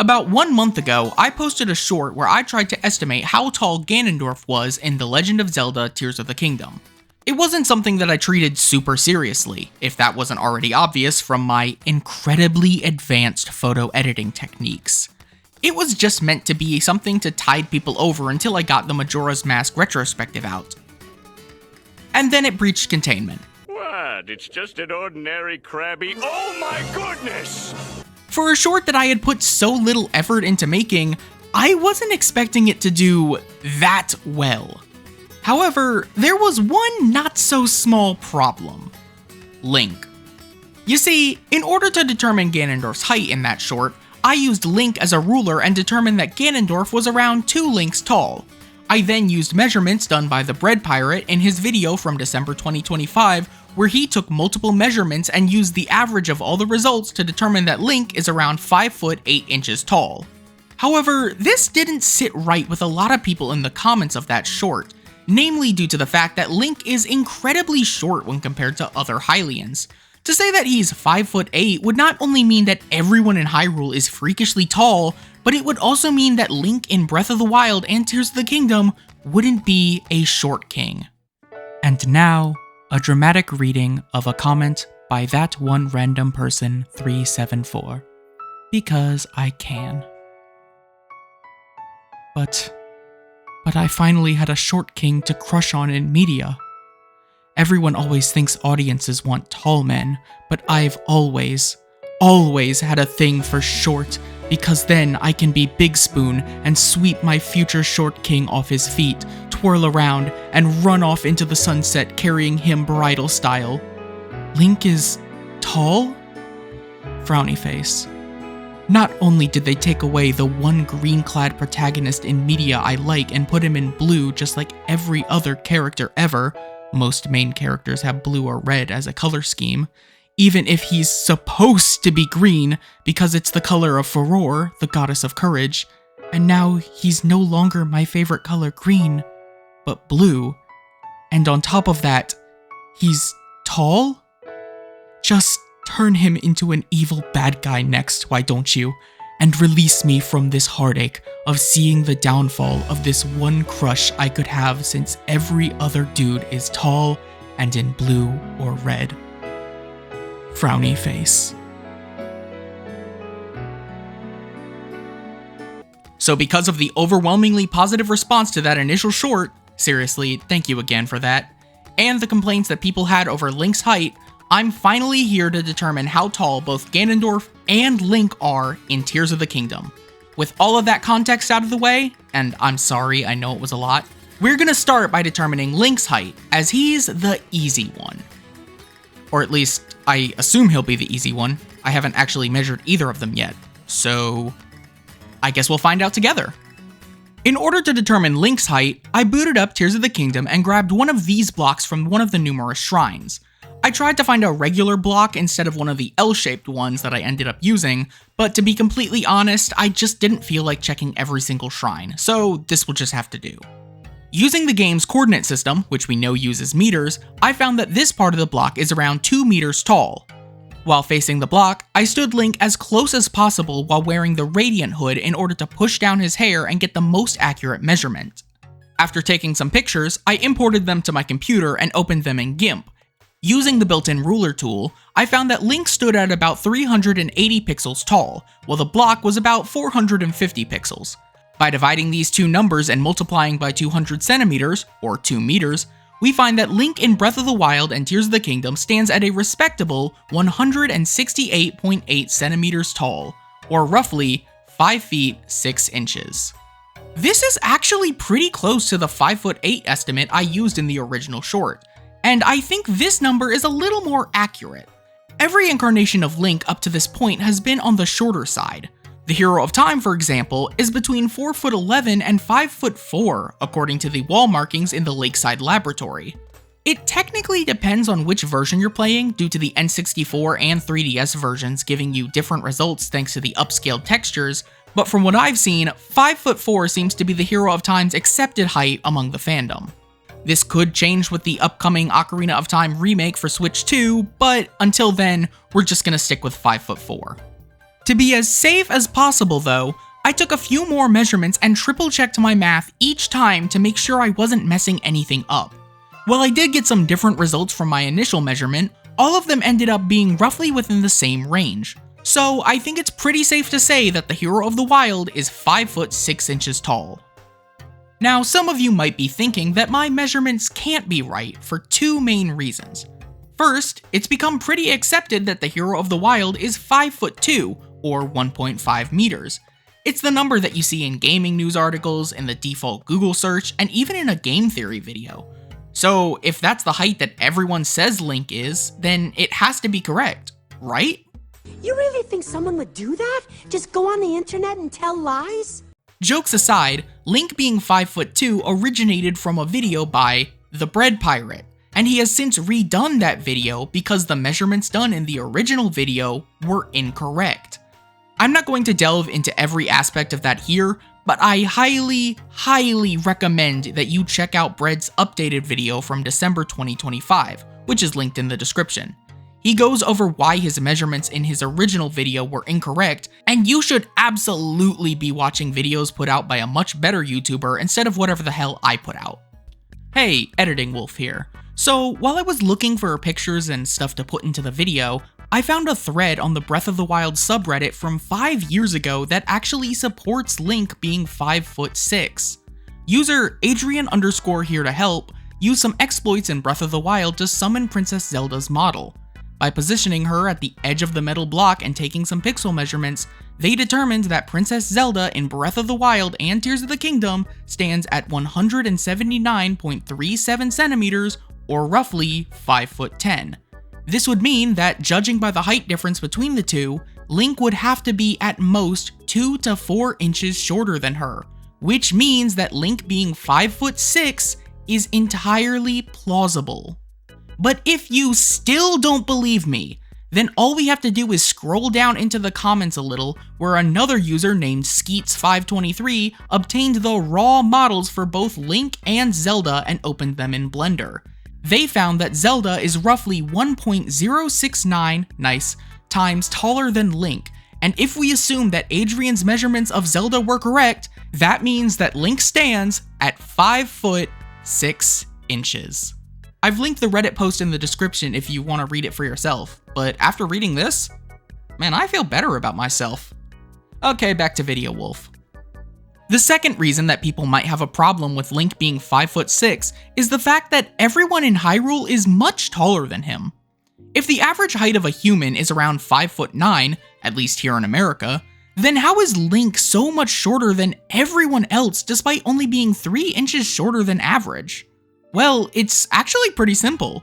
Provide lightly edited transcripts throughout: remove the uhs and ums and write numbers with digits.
About 1 month ago, I posted a short where I tried to estimate how tall Ganondorf was in The Legend of Zelda Tears of the Kingdom. It wasn't something that I treated super seriously, if that wasn't already obvious from my incredibly advanced photo editing techniques. It was just meant to be something to tide people over until I got the Majora's Mask retrospective out. And then it breached containment. What? It's just an ordinary crabby. Oh my goodness! For a short that I had put so little effort into making, I wasn't expecting it to do that well. However, there was one not so small problem. Link. You see, in order to determine Ganondorf's height in that short, I used Link as a ruler and determined that Ganondorf was around 2 links tall. I then used measurements done by the Bread Pirate in his video from December 2025, where he took multiple measurements and used the average of all the results to determine that Link is around 5 foot 8 inches tall. However, this didn't sit right with a lot of people in the comments of that short, namely due to the fact that Link is incredibly short when compared to other Hylians. To say that he's 5 foot 8 would not only mean that everyone in Hyrule is freakishly tall, but it would also mean that Link in Breath of the Wild and Tears of the Kingdom wouldn't be a short king. And now, a dramatic reading of a comment by that one random person 374. Because I can. But I finally had a short king to crush on in media. Everyone always thinks audiences want tall men, but I've always had a thing for short, because then I can be Big Spoon and sweep my future short king off his feet, twirl around, and run off into the sunset carrying him bridal style. Link is tall? Frowny face. Not only did they take away the one green-clad protagonist in media I like and put him in blue just like every other character ever, most main characters have blue or red as a color scheme, even if he's supposed to be green because it's the color of Furore, the goddess of courage, and now he's no longer my favorite color green, but blue, and on top of that, he's tall? Just turn him into an evil bad guy next, why don't you? And release me from this heartache of seeing the downfall of this one crush I could have since every other dude is tall and in blue or red. Frowny face. So because of the overwhelmingly positive response to that initial short, seriously, thank you again for that, and the complaints that people had over Link's height, I'm finally here to determine how tall both Ganondorf and Link are in Tears of the Kingdom. With all of that context out of the way, and I'm sorry, I know it was a lot, we're gonna start by determining Link's height, as he's the easy one. Or at least, I assume he'll be the easy one. I haven't actually measured either of them yet, so I guess we'll find out together. In order to determine Link's height, I booted up Tears of the Kingdom and grabbed one of these blocks from one of the numerous shrines. I tried to find a regular block instead of one of the L-shaped ones that I ended up using, but to be completely honest, I just didn't feel like checking every single shrine, so this will just have to do. Using the game's coordinate system, which we know uses meters, I found that this part of the block is around 2 meters tall. While facing the block, I stood Link as close as possible while wearing the Radiant Hood in order to push down his hair and get the most accurate measurement. After taking some pictures, I imported them to my computer and opened them in GIMP. Using the built-in ruler tool, I found that Link stood at about 380 pixels tall, while the block was about 450 pixels. By dividing these two numbers and multiplying by 200 centimeters, or 2 meters, we find that Link in Breath of the Wild and Tears of the Kingdom stands at a respectable 168.8 centimeters tall, or roughly 5 feet 6 inches. This is actually pretty close to the 5 foot 8 estimate I used in the original short, and I think this number is a little more accurate. Every incarnation of Link up to this point has been on the shorter side. The Hero of Time, for example, is between 4'11" and 5'4", according to the wall markings in the Lakeside Laboratory. It technically depends on which version you're playing, due to the N64 and 3DS versions giving you different results thanks to the upscaled textures, but from what I've seen, 5'4" seems to be the Hero of Time's accepted height among the fandom. This could change with the upcoming Ocarina of Time remake for Switch 2, but until then, we're just gonna stick with 5'4". To be as safe as possible though, I took a few more measurements and triple checked my math each time to make sure I wasn't messing anything up. While I did get some different results from my initial measurement, all of them ended up being roughly within the same range. So I think it's pretty safe to say that the hero of the wild is 5 foot 6 inches tall. Now, some of you might be thinking that my measurements can't be right for two main reasons. First, it's become pretty accepted that the hero of the wild is 5 foot 2, or 1.5 meters. It's the number that you see in gaming news articles, in the default Google search, and even in a game theory video. So if that's the height that everyone says Link is, then it has to be correct, right? You really think someone would do that? Just go on the internet and tell lies? Jokes aside, Link being 5 foot 2 originated from a video by The Bread Pirate, and he has since redone that video because the measurements done in the original video were incorrect. I'm not going to delve into every aspect of that here, but I highly recommend that you check out Bread's updated video from December 2025, which is linked in the description. He goes over why his measurements in his original video were incorrect, and you should absolutely be watching videos put out by a much better YouTuber instead of whatever the hell I put out. Hey, Editing Wolf here. So, while I was looking for pictures and stuff to put into the video, I found a thread on the Breath of the Wild subreddit from 5 years ago that actually supports Link being 5 foot 6. User Adrian_here-to-help used some exploits in Breath of the Wild to summon Princess Zelda's model. By positioning her at the edge of the metal block and taking some pixel measurements, they determined that Princess Zelda in Breath of the Wild and Tears of the Kingdom stands at 179.37 centimeters, or roughly 5 foot 10. This would mean that, judging by the height difference between the two, Link would have to be at most 2 to 4 inches shorter than her, which means that Link being 5 foot 6 is entirely plausible. But if you still don't believe me, then all we have to do is scroll down into the comments a little, where another user named Skeets523 obtained the raw models for both Link and Zelda and opened them in Blender. They found that Zelda is roughly 1.069 times taller than Link, and if we assume that Adrian's measurements of Zelda were correct, that means that Link stands at 5 foot 6 inches. I've linked the Reddit post in the description if you want to read it for yourself, but after reading this, man, I feel better about myself. Okay, back to Video Wolf. The second reason that people might have a problem with Link being 5 foot 6 is the fact that everyone in Hyrule is much taller than him. If the average height of a human is around 5 foot 9, at least here in America, then how is Link so much shorter than everyone else despite only being 3 inches shorter than average? Well, it's actually pretty simple.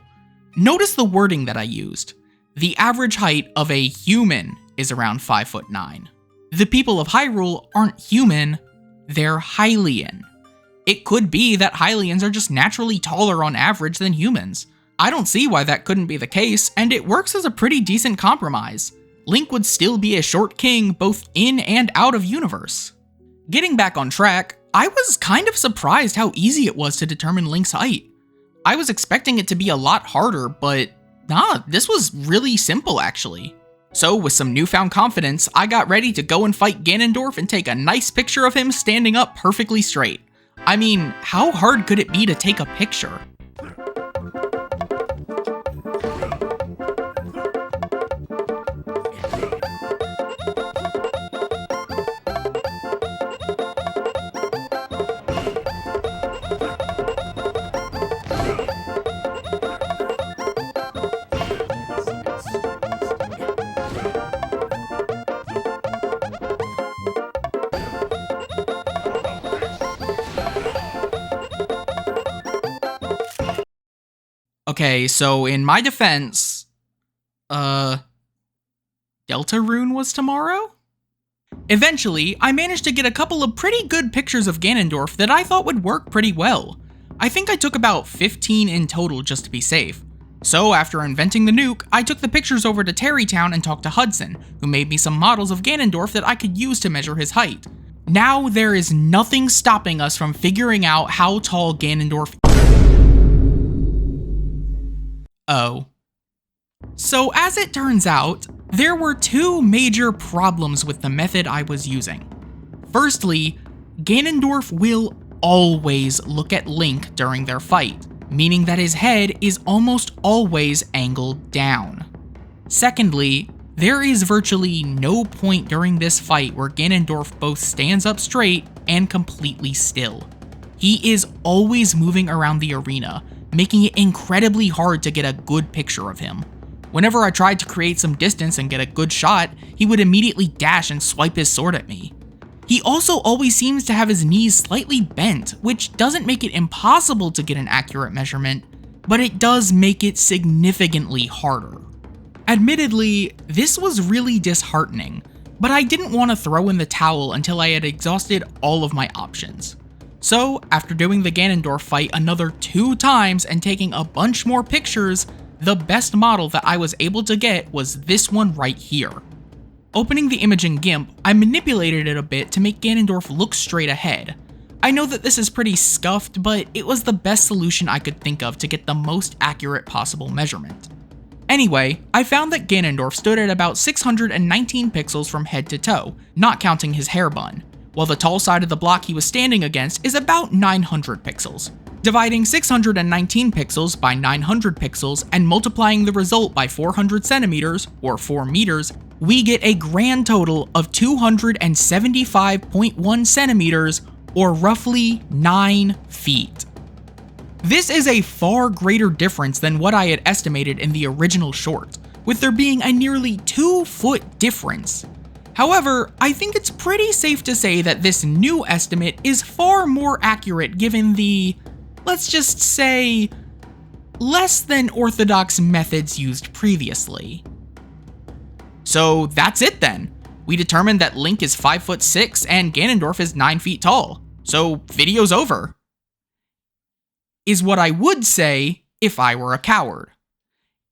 Notice the wording that I used. The average height of a human is around 5 foot 9. The people of Hyrule aren't human, they're Hylian. It could be that Hylians are just naturally taller on average than humans. I don't see why that couldn't be the case, and it works as a pretty decent compromise. Link would still be a short king both in and out of universe. Getting back on track, I was kind of surprised how easy it was to determine Link's height. I was expecting it to be a lot harder, but nah, this was really simple actually. So with some newfound confidence, I got ready to go and fight Ganondorf and take a nice picture of him standing up perfectly straight. I mean, how hard could it be to take a picture? Okay, so in my defense, Deltarune was tomorrow? Eventually, I managed to get a couple of pretty good pictures of Ganondorf that I thought would work pretty well. I think I took about 15 in total just to be safe. So after inventing the nuke, I took the pictures over to Terrytown and talked to Hudson, who made me some models of Ganondorf that I could use to measure his height. Now there is nothing stopping us from figuring out how tall Ganondorf is. Oh. So as it turns out, There were two major problems with the method I was using. Firstly, Ganondorf will always look at Link during their fight, meaning that his head is almost always angled down. Secondly, there is virtually no point during this fight where Ganondorf both stands up straight and completely still. He is always moving around the arena, making it incredibly hard to get a good picture of him. Whenever I tried to create some distance and get a good shot, he would immediately dash and swipe his sword at me. He also always seems to have his knees slightly bent, which doesn't make it impossible to get an accurate measurement, but it does make it significantly harder. Admittedly, this was really disheartening, but I didn't want to throw in the towel until I had exhausted all of my options. So, after doing the Ganondorf fight another 2 times and taking a bunch more pictures, the best model that I was able to get was this one right here. Opening the image in GIMP, I manipulated it a bit to make Ganondorf look straight ahead. I know that this is pretty scuffed, but it was the best solution I could think of to get the most accurate possible measurement. Anyway, I found that Ganondorf stood at about 619 pixels from head to toe, not counting his hair bun, while the tall side of the block he was standing against is about 900 pixels. Dividing 619 pixels by 900 pixels and multiplying the result by 400 centimeters, or 4 meters, we get a grand total of 275.1 centimeters, or roughly 9 feet. This is a far greater difference than what I had estimated in the original short, with there being a nearly 2-foot difference. However, I think it's pretty safe to say that this new estimate is far more accurate given the, let's just say, less than orthodox methods used previously. So that's it then. We determined that Link is 5'6" and Ganondorf is 9 feet tall. So video's over. Is what I would say if I were a coward.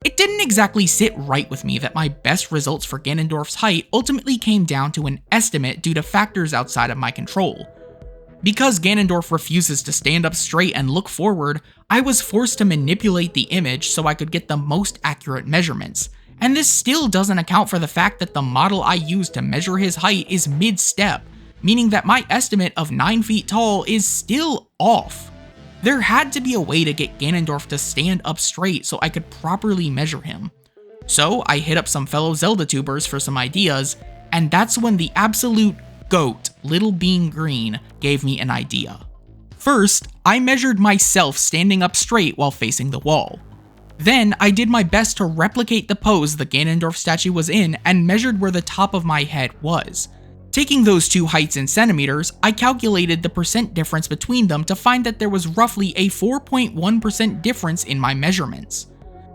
It didn't exactly sit right with me that my best results for Ganondorf's height ultimately came down to an estimate due to factors outside of my control. Because Ganondorf refuses to stand up straight and look forward, I was forced to manipulate the image so I could get the most accurate measurements, and this still doesn't account for the fact that the model I used to measure his height is mid-step, meaning that my estimate of 9 feet tall is still off. There had to be a way to get Ganondorf to stand up straight so I could properly measure him. So I hit up some fellow Zelda tubers for some ideas, and that's when the absolute GOAT, Little Bean Green, gave me an idea. First, I measured myself standing up straight while facing the wall. Then I did my best to replicate the pose the Ganondorf statue was in and measured where the top of my head was. Taking those two heights in centimeters, I calculated the percent difference between them to find that there was roughly a 4.1% difference in my measurements.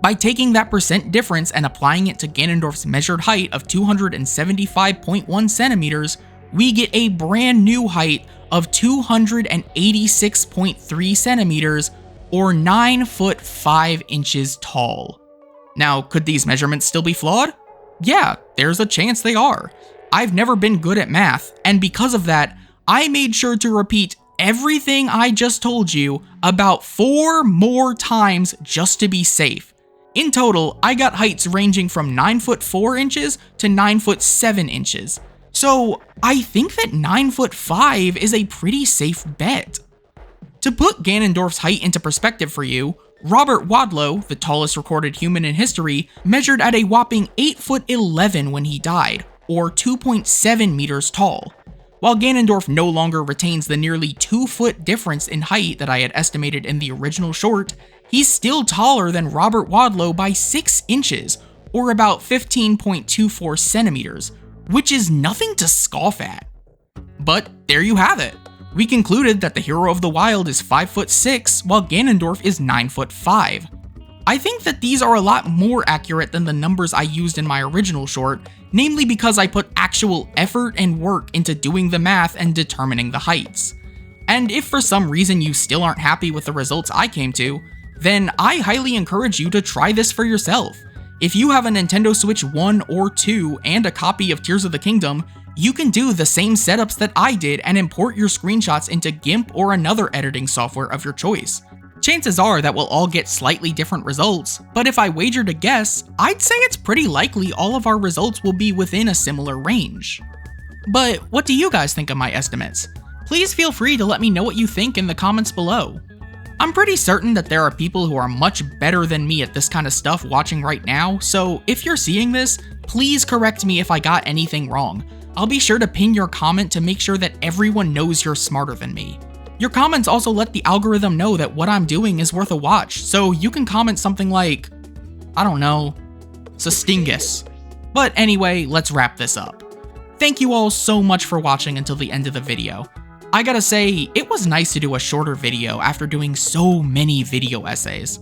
By taking that percent difference and applying it to Ganondorf's measured height of 275.1 centimeters, we get a brand new height of 286.3 centimeters, or 9 foot 5 inches tall. Now, could these measurements still be flawed? Yeah, there's a chance they are. I've never been good at math, and because of that, I made sure to repeat everything I just told you about 4 more times just to be safe. In total, I got heights ranging from 9 foot 4 inches to 9 foot 7 inches. So I think that 9 foot 5 is a pretty safe bet. To put Ganondorf's height into perspective for you, Robert Wadlow, the tallest recorded human in history, measured at a whopping 8 foot 11 when he died, or 2.7 meters tall. While Ganondorf no longer retains the nearly 2 foot difference in height that I had estimated in the original short, he's still taller than Robert Wadlow by 6 inches, or about 15.24 centimeters, which is nothing to scoff at. But there you have it. We concluded that the hero of the wild is 5'6", while Ganondorf is 9 foot 5. I think that these are a lot more accurate than the numbers I used in my original short, namely because I put actual effort and work into doing the math and determining the heights. And if for some reason you still aren't happy with the results I came to, then I highly encourage you to try this for yourself. If you have a Nintendo Switch 1 or 2 and a copy of Tears of the Kingdom, you can do the same setups that I did and import your screenshots into GIMP or another editing software of your choice. Chances are that we'll all get slightly different results, but if I wagered a guess, I'd say it's pretty likely all of our results will be within a similar range. But what do you guys think of my estimates? Please feel free to let me know what you think in the comments below. I'm pretty certain that there are people who are much better than me at this kind of stuff watching right now, so if you're seeing this, please correct me if I got anything wrong. I'll be sure to pin your comment to make sure that everyone knows you're smarter than me. Your comments also let the algorithm know that what I'm doing is worth a watch, so you can comment something like, I don't know, Sustingus. But anyway, let's wrap this up. Thank you all so much for watching until the end of the video. I gotta say, it was nice to do a shorter video after doing so many video essays.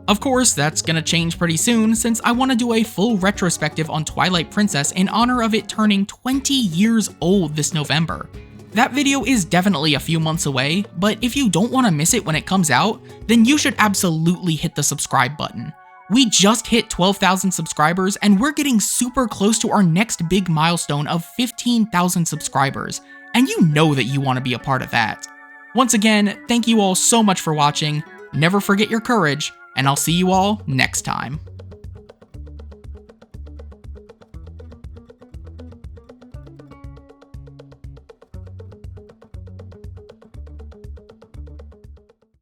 Of course, that's gonna change pretty soon since I want to do a full retrospective on Twilight Princess in honor of it turning 20 years old this November. That video is definitely a few months away, but if you don't want to miss it when it comes out, then you should absolutely hit the subscribe button. We just hit 12,000 subscribers and we're getting super close to our next big milestone of 15,000 subscribers, and you know that you want to be a part of that. Once again, thank you all so much for watching, never forget your courage, and I'll see you all next time.